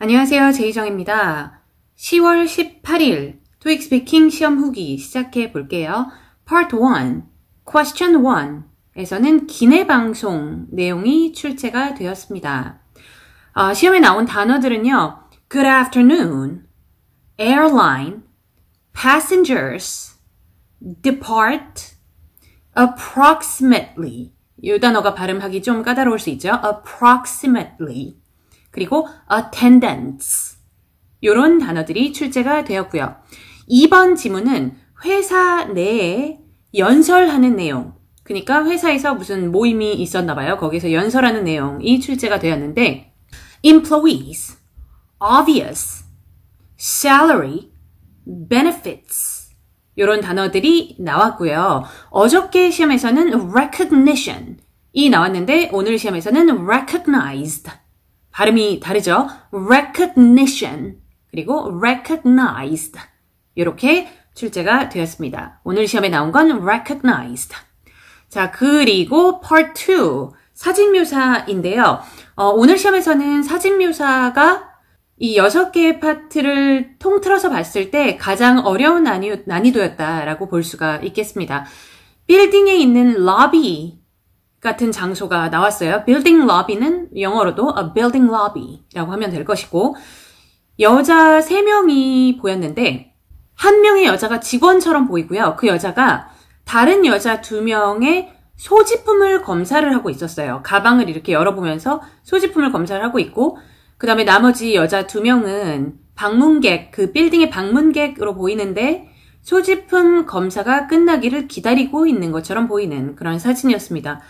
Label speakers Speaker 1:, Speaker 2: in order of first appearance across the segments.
Speaker 1: 안녕하세요. 제이정입니다. 10월 18일 토익 스피킹 시험 후기 시작해 볼게요. Part 1, Question 1에서는 기내 방송 내용이 출제가 되었습니다. 시험에 나온 단어들은요. Good afternoon, airline, passengers, depart, approximately. 이 단어가 발음하기 좀 까다로울 수 있죠. approximately. 그리고 attendance 이런 단어들이 출제가 되었고요. 2번 지문은 회사 내에 연설하는 내용, 그러니까 회사에서 무슨 모임이 있었나 봐요. 거기서 연설하는 내용이 출제가 되었는데 employees, obvious, salary, benefits 이런 단어들이 나왔고요. 어저께 시험에서는 recognition이 나왔는데 오늘 시험에서는 recognized 발음이 다르죠? recognition 그리고 recognized 이렇게 출제가 되었습니다. 오늘 시험에 나온 건 recognized. 자, 그리고 part 2 사진묘사인데요. 오늘 시험에서는 사진묘사가 이 6개의 파트를 통틀어서 봤을 때 가장 어려운 난이도였다라고 볼 수가 있겠습니다. 빌딩에 있는 lobby 같은 장소가 나왔어요. building lobby는 영어로도 a building lobby라고 하면 될 것이고 여자 3명이 보였는데 한 명의 여자가 직원처럼 보이고요. 그 여자가 다른 여자 2명의 소지품을 검사를 하고 있었어요. 가방을 이렇게 열어보면서 소지품을 검사를 하고 있고 그 다음에 나머지 여자 2명은 방문객, 그 빌딩의 방문객으로 보이는데 소지품 검사가 끝나기를 기다리고 있는 것처럼 보이는 그런 사진이었습니다.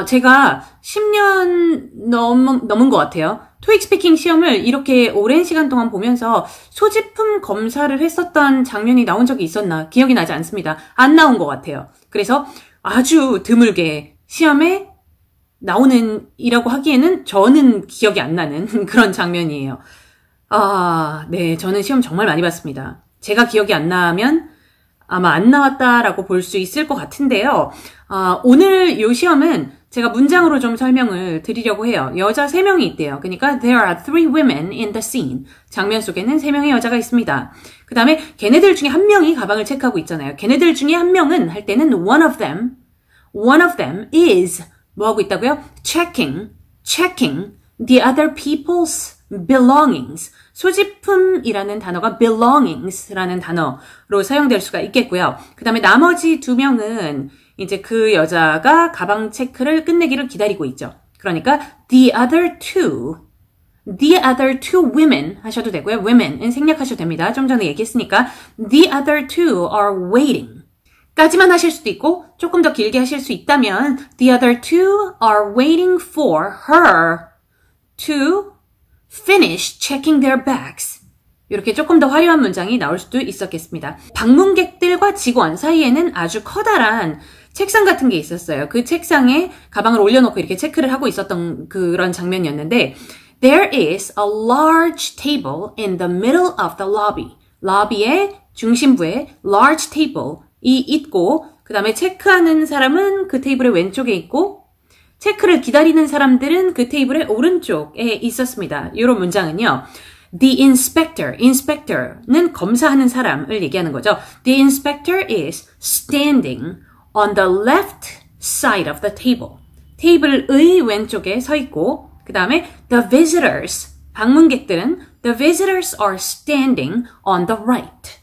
Speaker 1: 제가 10년 넘은 것 같아요. 토익 스피킹 시험을 이렇게 오랜 시간 동안 보면서 소지품 검사를 했었던 장면이 나온 적이 있었나 기억이 나지 않습니다. 안 나온 것 같아요. 그래서 아주 드물게 시험에 나오는 이라고 하기에는 저는 기억이 안 나는 그런 장면이에요. 네, 저는 시험 정말 많이 봤습니다. 제가 기억이 안 나면 아마 안 나왔다라고 볼 수 있을 것 같은데요. 오늘 이 시험은 제가 문장으로 좀 설명을 드리려고 해요. 여자 3명이 있대요. 그러니까 there are 3 women in the scene. 장면 속에는 3명의 여자가 있습니다. 그 다음에 걔네들 중에 한 명이 가방을 체크하고 있잖아요. 걔네들 중에 한 명은 할 때는 one of them is 뭐 하고 있다고요? checking the other people's belongings. 소지품이라는 단어가 belongings라는 단어로 사용될 수가 있겠고요. 그 다음에 나머지 2명은 이제 그 여자가 가방 체크를 끝내기를 기다리고 있죠. 그러니까 the other two women 하셔도 되고요. women은 생략하셔도 됩니다. 좀 전에 얘기했으니까 the other two are waiting 까지만 하실 수도 있고 조금 더 길게 하실 수 있다면 the other two are waiting for her to finish checking their bags. 이렇게 조금 더 화려한 문장이 나올 수도 있었겠습니다. 방문객들과 직원 사이에는 아주 커다란 책상 같은 게 있었어요. 그 책상에 가방을 올려놓고 이렇게 체크를 하고 있었던 그런 장면이었는데 There is a large table in the middle of the lobby. 러비의 중심부에 large table이 있고 그 다음에 체크하는 사람은 그 테이블의 왼쪽에 있고 체크를 기다리는 사람들은 그 테이블의 오른쪽에 있었습니다. 이런 문장은요. The inspector는 검사하는 사람을 얘기하는 거죠. The inspector is standing on the left side of the table. 테이블의 왼쪽에 서 있고 그 다음에 the visitors, 방문객들은 the visitors are standing on the right.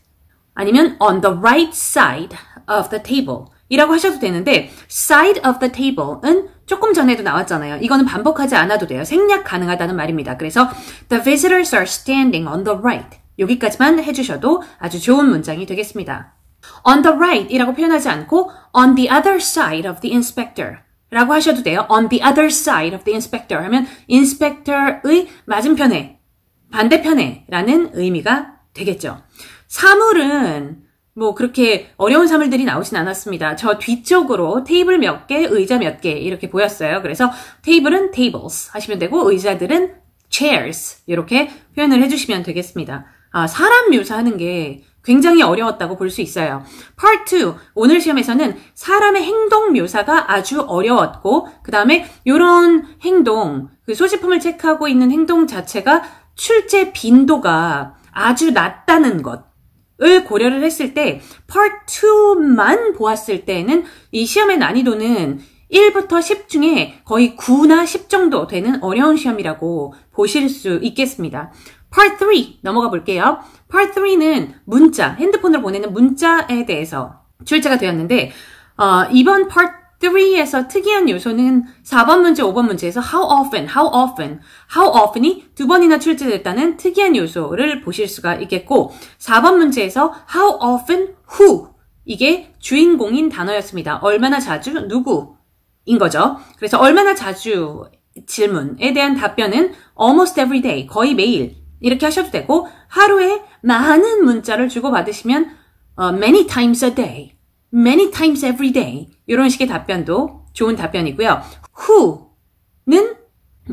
Speaker 1: 아니면 on the right side of the table. 이라고 하셔도 되는데 side of the table은 조금 전에도 나왔잖아요. 이거는 반복하지 않아도 돼요. 생략 가능하다는 말입니다. 그래서 the visitors are standing on the right. 여기까지만 해주셔도 아주 좋은 문장이 되겠습니다. on the right 이라고 표현하지 않고 on the other side of the inspector 라고 하셔도 돼요. on the other side of the inspector 하면 inspector의 맞은편에, 반대편에 라는 의미가 되겠죠. 사물은 뭐 그렇게 어려운 사물들이 나오진 않았습니다. 저 뒤쪽으로 테이블 몇 개, 의자 몇 개 이렇게 보였어요. 그래서 테이블은 tables 하시면 되고 의자들은 chairs 이렇게 표현을 해주시면 되겠습니다. 사람 묘사하는 게 굉장히 어려웠다고 볼 수 있어요. Part 2, 오늘 시험에서는 사람의 행동 묘사가 아주 어려웠고 그 다음에 이런 행동, 그 소지품을 체크하고 있는 행동 자체가 출제 빈도가 아주 낮다는 것을 고려를 했을 때 Part 2만 보았을 때는 이 시험의 난이도는 1부터 10 중에 거의 9나 10 정도 되는 어려운 시험이라고 보실 수 있겠습니다. Part 3 넘어가 볼게요. Part 3는 문자, 핸드폰으로 보내는 문자에 대해서 출제가 되었는데 이번 Part 3에서 특이한 요소는 4번 문제, 5번 문제에서 how often이 2번이나 출제됐다는 특이한 요소를 보실 수가 있겠고 4번 문제에서 how often, who 이게 주인공인 단어였습니다. 얼마나 자주, 누구인 거죠. 그래서 얼마나 자주 질문에 대한 답변은 almost every day, 거의 매일 이렇게 하셔도 되고 하루에 많은 문자를 주고받으시면 many times a day, many times every day 이런 식의 답변도 좋은 답변이고요. who는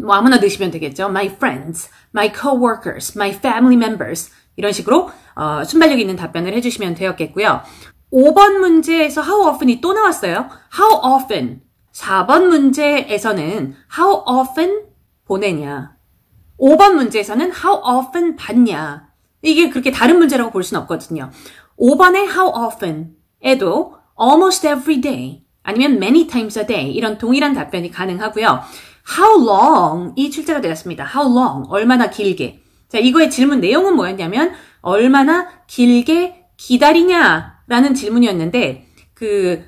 Speaker 1: 뭐 아무나 넣으시면 되겠죠. My friends, my coworkers, my family members 이런 식으로 순발력 있는 답변을 해주시면 되었겠고요. 5번 문제에서 how often이 또 나왔어요. how often 4번 문제에서는 how often 보내냐 5번 문제에서는 how often 받냐 이게 그렇게 다른 문제라고 볼 수는 없거든요. 5번의 how often에도 almost every day 아니면 many times a day 이런 동일한 답변이 가능하고요. how long이 출제가 되었습니다. how long 얼마나 길게 자 이거의 질문 내용은 뭐였냐면 얼마나 길게 기다리냐라는 질문이었는데 그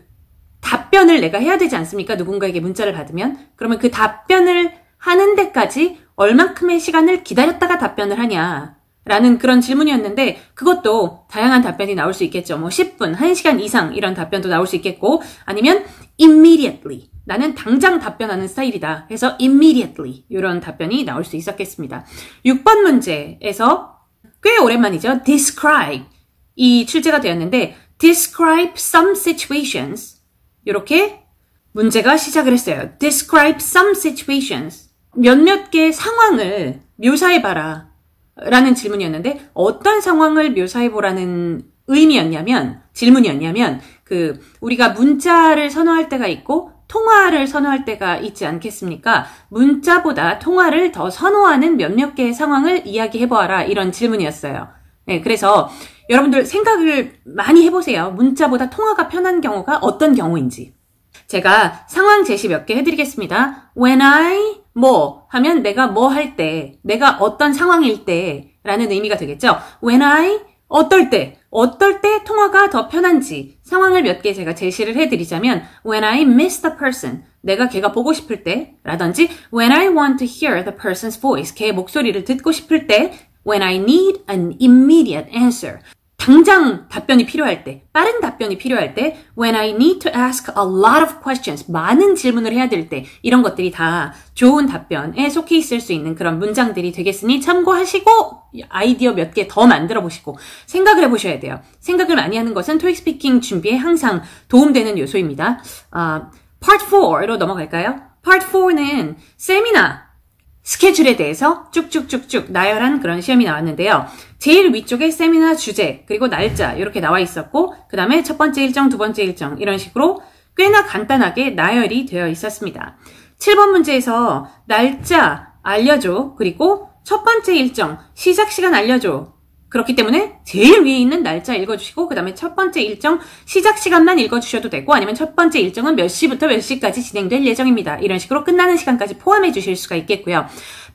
Speaker 1: 답변을 내가 해야 되지 않습니까? 누군가에게 문자를 받으면 그러면 그 답변을 하는 데까지 얼만큼의 시간을 기다렸다가 답변을 하냐라는 그런 질문이었는데 그것도 다양한 답변이 나올 수 있겠죠. 뭐 10분, 1시간 이상 이런 답변도 나올 수 있겠고 아니면 immediately 나는 당장 답변하는 스타일이다 해서 immediately 이런 답변이 나올 수 있었겠습니다. 6번 문제에서 꽤 오랜만이죠. describe 이 출제가 되었는데 describe some situations 이렇게 문제가 시작을 했어요. describe some situations 몇몇 개의 상황을 묘사해봐라 라는 질문이었는데 어떤 상황을 묘사해보라는 의미였냐면 질문이었냐면 우리가 문자를 선호할 때가 있고 통화를 선호할 때가 있지 않겠습니까? 문자보다 통화를 더 선호하는 몇몇 개의 상황을 이야기해보아라 이런 질문이었어요. 네, 그래서 여러분들 생각을 많이 해보세요. 문자보다 통화가 편한 경우가 어떤 경우인지. 제가 상황 제시 몇 개 해드리겠습니다. When I 뭐 하면 내가 뭐 할 때, 내가 어떤 상황일 때 라는 의미가 되겠죠. When I 어떨 때 통화가 더 편한지 상황을 몇 개 제가 제시를 해드리자면 When I miss the person 내가 걔가 보고 싶을 때 라든지 When I want to hear the person's voice 걔의 목소리를 듣고 싶을 때 When I need an immediate answer 당장 답변이 필요할 때, 빠른 답변이 필요할 때, when I need to ask a lot of questions, 많은 질문을 해야 될 때, 이런 것들이 다 좋은 답변에 속해 있을 수 있는 그런 문장들이 되겠으니 참고하시고 아이디어 몇 개 더 만들어 보시고 생각을 해보셔야 돼요. 생각을 많이 하는 것은 토익 스피킹 준비에 항상 도움되는 요소입니다. Part 4로 넘어갈까요? Part 4는 세미나, 스케줄에 대해서 쭉쭉쭉쭉 나열한 그런 시험이 나왔는데요. 제일 위쪽에 세미나 주제, 그리고 날짜 이렇게 나와 있었고 그 다음에 첫 번째 일정, 두 번째 일정 이런 식으로 꽤나 간단하게 나열이 되어 있었습니다. 7번 문제에서 날짜 알려줘, 그리고 첫 번째 일정, 시작 시간 알려줘. 그렇기 때문에 제일 위에 있는 날짜 읽어주시고 그 다음에 첫 번째 일정 시작 시간만 읽어주셔도 되고 아니면 첫 번째 일정은 몇 시부터 몇 시까지 진행될 예정입니다. 이런 식으로 끝나는 시간까지 포함해 주실 수가 있겠고요.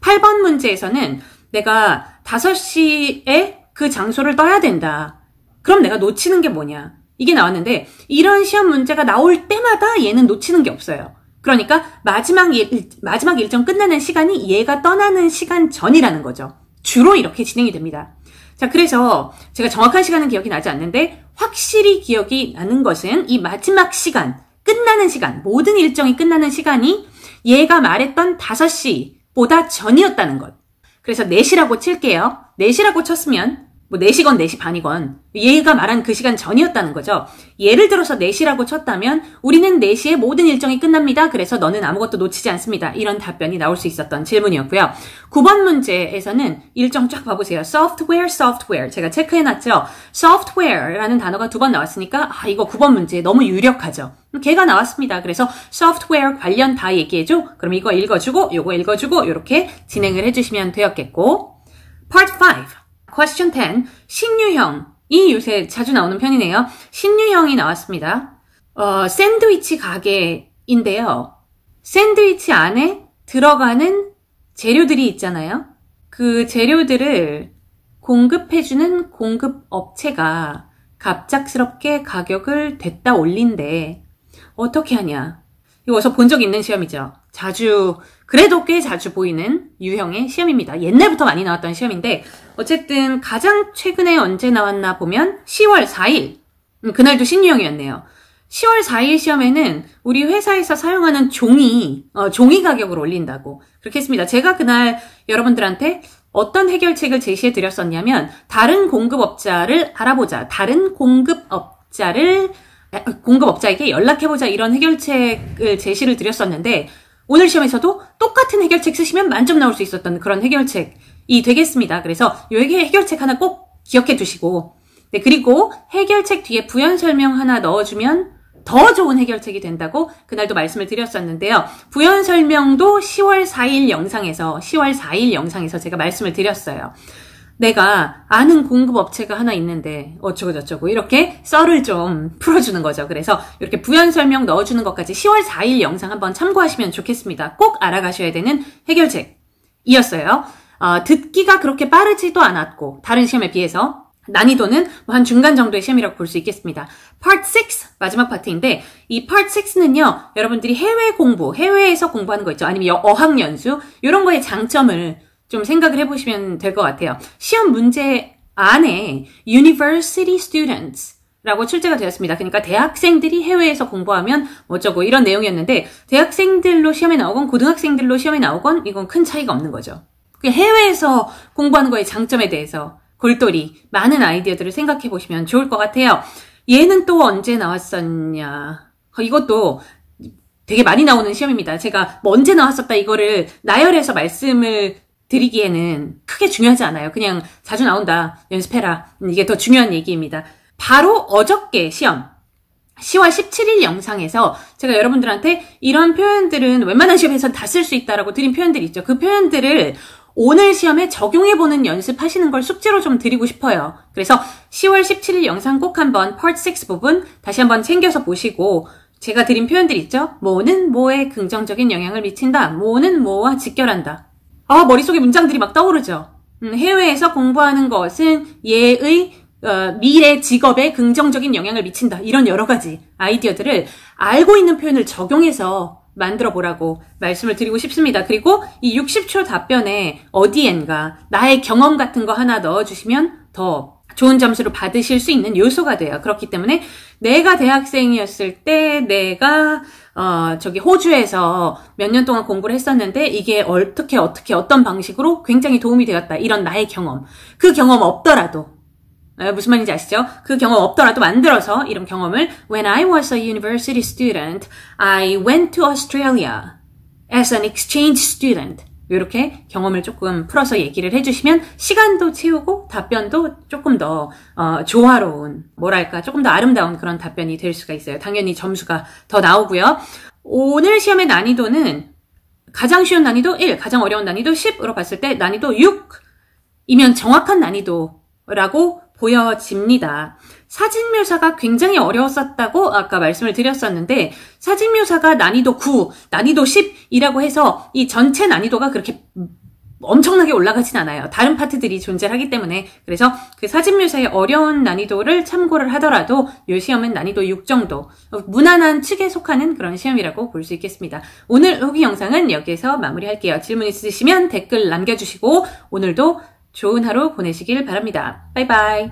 Speaker 1: 8번 문제에서는 내가 5시에 그 장소를 떠야 된다. 그럼 내가 놓치는 게 뭐냐? 이게 나왔는데 이런 시험 문제가 나올 때마다 얘는 놓치는 게 없어요. 그러니까 마지막 일정 끝나는 시간이 얘가 떠나는 시간 전이라는 거죠. 주로 이렇게 진행이 됩니다. 자, 그래서 제가 정확한 시간은 기억이 나지 않는데 확실히 기억이 나는 것은 이 마지막 시간, 끝나는 시간, 모든 일정이 끝나는 시간이 얘가 말했던 5시보다 전이었다는 것. 그래서 4시라고 칠게요. 4시라고 쳤으면 뭐 4시건 4시 반이건 얘가 말한 그 시간 전이었다는 거죠. 예를 들어서 4시라고 쳤다면 우리는 4시에 모든 일정이 끝납니다. 그래서 너는 아무것도 놓치지 않습니다. 이런 답변이 나올 수 있었던 질문이었고요. 9번 문제에서는 일정 쫙 봐보세요. software. 제가 체크해놨죠. software라는 단어가 2번 나왔으니까 이거 9번 문제 너무 유력하죠. 걔가 나왔습니다. 그래서 software 관련 다 얘기해줘. 그럼 이거 읽어주고 요거 읽어주고 이렇게 진행을 해주시면 되었겠고 Part 5. Question 10. 신유형이 요새 자주 나오는 편이네요. 신유형이 나왔습니다. 샌드위치 가게인데요. 샌드위치 안에 들어가는 재료들이 있잖아요. 그 재료들을 공급해주는 공급업체가 갑작스럽게 가격을 됐다 올린대. 어떻게 하냐? 이거 어디서 본 적 있는 시험이죠. 그래도 꽤 자주 보이는 유형의 시험입니다. 옛날부터 많이 나왔던 시험인데 어쨌든 가장 최근에 언제 나왔나 보면 10월 4일. 그날도 신유형이었네요. 10월 4일 시험에는 우리 회사에서 사용하는 종이 가격을 올린다고 그렇게 했습니다. 제가 그날 여러분들한테 어떤 해결책을 제시해 드렸었냐면 다른 공급업자를 알아보자. 다른 공급업자에게 연락해보자. 이런 해결책을 제시를 드렸었는데 오늘 시험에서도 똑같은 해결책 쓰시면 만점 나올 수 있었던 그런 해결책이 되겠습니다. 그래서 이 해결책 하나 꼭 기억해 두시고 네, 그리고 해결책 뒤에 부연 설명 하나 넣어주면 더 좋은 해결책이 된다고 그날도 말씀을 드렸었는데요. 부연 설명도 10월 4일 영상에서 제가 말씀을 드렸어요. 내가 아는 공급업체가 하나 있는데 어쩌고저쩌고 이렇게 썰을 좀 풀어주는 거죠. 그래서 이렇게 부연 설명 넣어주는 것까지 10월 4일 영상 한번 참고하시면 좋겠습니다. 꼭 알아가셔야 되는 해결책이었어요. 듣기가 그렇게 빠르지도 않았고 다른 시험에 비해서 난이도는 한 중간 정도의 시험이라고 볼 수 있겠습니다. Part 6 마지막 파트인데 이 Part 6는요. 여러분들이 해외에서 공부하는 거 있죠. 아니면 어학연수 이런 거의 장점을 좀 생각을 해보시면 될 것 같아요. 시험 문제 안에 University Students 라고 출제가 되었습니다. 그러니까 대학생들이 해외에서 공부하면 어쩌고 이런 내용이었는데 대학생들로 시험에 나오건 고등학생들로 시험에 나오건 이건 큰 차이가 없는 거죠. 해외에서 공부하는 거의 장점에 대해서 골똘히 많은 아이디어들을 생각해 보시면 좋을 것 같아요. 얘는 또 언제 나왔었냐. 이것도 되게 많이 나오는 시험입니다. 제가 뭐 언제 나왔었다 이거를 나열해서 말씀을 드리기에는 크게 중요하지 않아요. 그냥 자주 나온다. 연습해라. 이게 더 중요한 얘기입니다. 바로 어저께 시험 10월 17일 영상에서 제가 여러분들한테 이런 표현들은 웬만한 시험에서 다 쓸 수 있다라고 드린 표현들이 있죠. 그 표현들을 오늘 시험에 적용해보는 연습하시는 걸 숙제로 좀 드리고 싶어요. 그래서 10월 17일 영상 꼭 한번 Part 6 부분 다시 한번 챙겨서 보시고 제가 드린 표현들 있죠? 뭐는 뭐에 긍정적인 영향을 미친다. 뭐는 뭐와 직결한다. 머릿속에 문장들이 막 떠오르죠. 해외에서 공부하는 것은 얘의 미래 직업에 긍정적인 영향을 미친다. 이런 여러 가지 아이디어들을 알고 있는 표현을 적용해서 만들어 보라고 말씀을 드리고 싶습니다. 그리고 이 60초 답변에 어디엔가 나의 경험 같은 거 하나 넣어주시면 더 좋은 점수를 받으실 수 있는 요소가 돼요. 그렇기 때문에 내가 대학생이었을 때 내가 호주에서 몇 년 동안 공부를 했었는데 이게 어떻게 어떤 방식으로 굉장히 도움이 되었다. 이런 나의 경험. 그 경험 없더라도 무슨 말인지 아시죠? 그 경험 없더라도 만들어서 이런 경험을 When I was a university student, I went to Australia as an exchange student. 이렇게 경험을 조금 풀어서 얘기를 해주시면 시간도 채우고 답변도 조금 더 조화로운, 조금 더 아름다운 그런 답변이 될 수가 있어요. 당연히 점수가 더 나오고요. 오늘 시험의 난이도는 가장 쉬운 난이도 1, 가장 어려운 난이도 10으로 봤을 때 난이도 6이면 정확한 난이도라고 보여집니다. 사진 묘사가 굉장히 어려웠었다고 아까 말씀을 드렸었는데 사진 묘사가 난이도 9, 난이도 10이라고 해서 이 전체 난이도가 그렇게 엄청나게 올라가진 않아요. 다른 파트들이 존재하기 때문에. 그래서 그 사진 묘사의 어려운 난이도를 참고를 하더라도 이 시험은 난이도 6 정도 무난한 측에 속하는 그런 시험이라고 볼 수 있겠습니다. 오늘 후기 영상은 여기에서 마무리할게요. 질문 있으시면 댓글 남겨주시고 오늘도 좋은 하루 보내시길 바랍니다. 바이바이.